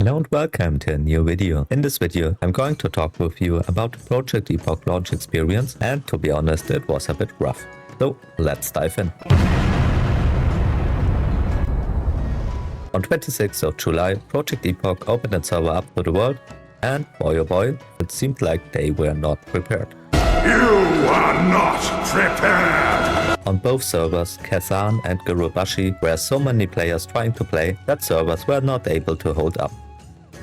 Hello and welcome to a new video. In this video, I'm going to talk with you about Project Epoch Launch Experience, and to be honest, it was a bit rough. So let's dive in. On 26th of July, Project Epoch opened its server up to the world, and boy oh boy, it seemed like they were not prepared. You are not prepared! On both servers, Kazan and Gurubashi, were so many players trying to play that servers were not able to hold up.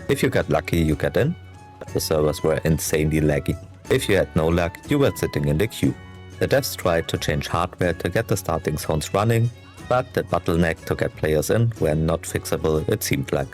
If you got lucky, you got in, but the servers were insanely laggy. If you had no luck, you were sitting in the queue. The devs tried to change hardware to get the starting zones running, but the bottleneck to get players in were not fixable, it seemed like.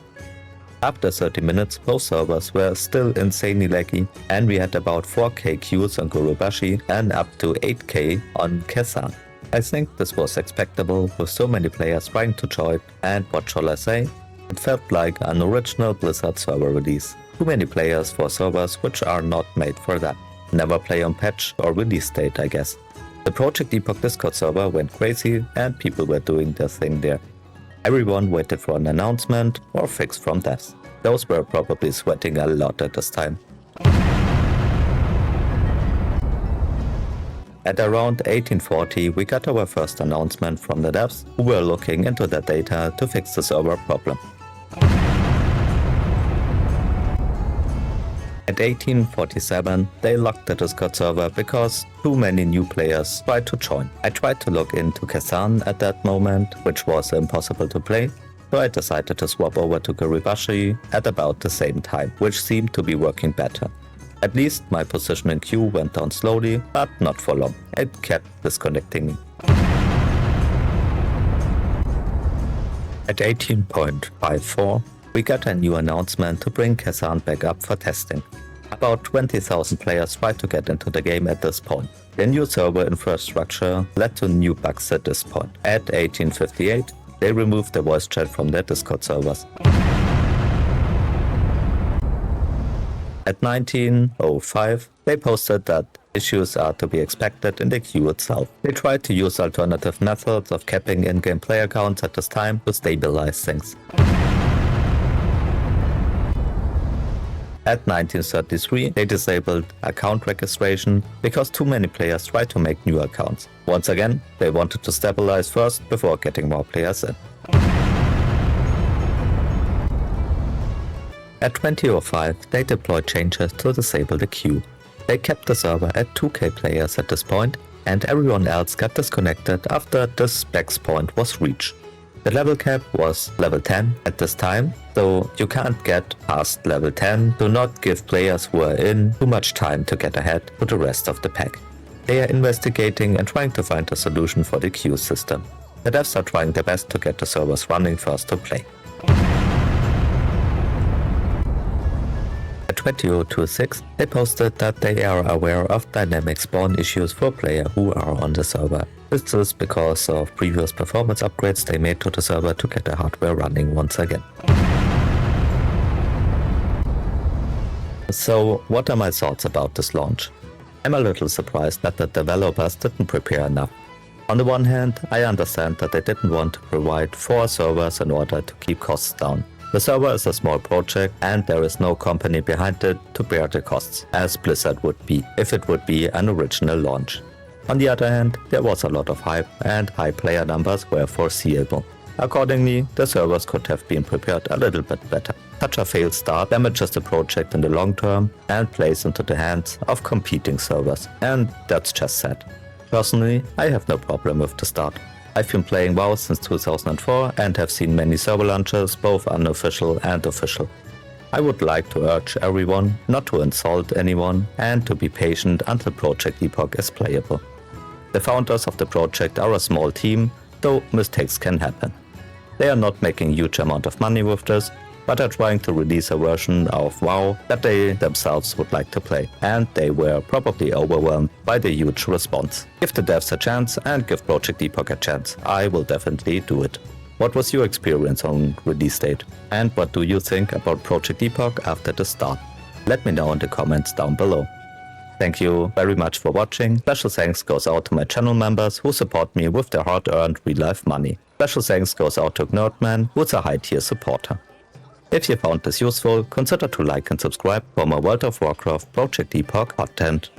After 30 minutes, both servers were still insanely laggy, and we had about 4k queues on Gurubashi and up to 8k on Kazan. I think this was expectable with so many players trying to join, and what shall I say? It felt like an original Blizzard server release. Too many players for servers which are not made for that. Never play on patch or release date, I guess. The Project Epoch Discord server went crazy and people were doing their thing there. Everyone waited for an announcement or fix from devs. Those were probably sweating a lot at this time. At around 1840, we got our first announcement from the devs, who were looking into their data to fix the server problem. At 1847, they locked the Discord server because too many new players tried to join. I tried to log into Kazan at that moment, which was impossible to play, so I decided to swap over to Gurubashi at about the same time, which seemed to be working better. At least my position in queue went down slowly, but not for long. It kept disconnecting me. At 18.54, we got a new announcement to bring Kazan back up for testing. About 20,000 players tried to get into the game at this point. The new server infrastructure led to new bugs at this point. At 1858, they removed the voice chat from their Discord servers. At 1905, they posted that issues are to be expected in the queue itself. They tried to use alternative methods of capping in-game player counts at this time to stabilize things. At 1933, they disabled account registration because too many players tried to make new accounts. Once again, they wanted to stabilize first before getting more players in. At 2005, they deployed changes to disable the queue. They kept the server at 2k players at this point, and everyone else got disconnected after this specs point was reached. The level cap was level 10 at this time, so you can't get past level 10 to not give players who are in too much time to get ahead to the rest of the pack. They are investigating and trying to find a solution for the queue system. The devs are trying their best to get the servers running first to play. At 2026, they posted that they are aware of dynamic spawn issues for players who are on the server. This is because of previous performance upgrades they made to the server to get the hardware running once again. So, what are my thoughts about this launch? I'm a little surprised that the developers didn't prepare enough. On the one hand, I understand that they didn't want to provide 4 servers in order to keep costs down. The server is a small project and there is no company behind it to bear the costs, as Blizzard would be if it would be an original launch. On the other hand, there was a lot of hype and high player numbers were foreseeable. Accordingly, the servers could have been prepared a little bit better. Such a failed start damages the project in the long term and plays into the hands of competing servers, and that's just sad. Personally, I have no problem with the start. I've been playing WoW since 2004 and have seen many server launches, both unofficial and official. I would like to urge everyone not to insult anyone and to be patient until Project Epoch is playable. The founders of the project are a small team, though mistakes can happen. They are not making a huge amount of money with this, but are trying to release a version of WoW that they themselves would like to play, and they were probably overwhelmed by the huge response. Give the devs a chance and give Project Epoch a chance. I will definitely do it. What was your experience on release date? And what do you think about Project Epoch after the start? Let me know in the comments down below. Thank you very much for watching. Special thanks goes out to my channel members who support me with their hard-earned real-life money. Special thanks goes out to Nerdman, who's a high-tier supporter. If you found this useful, consider to like and subscribe for more World of Warcraft Project Epoch content.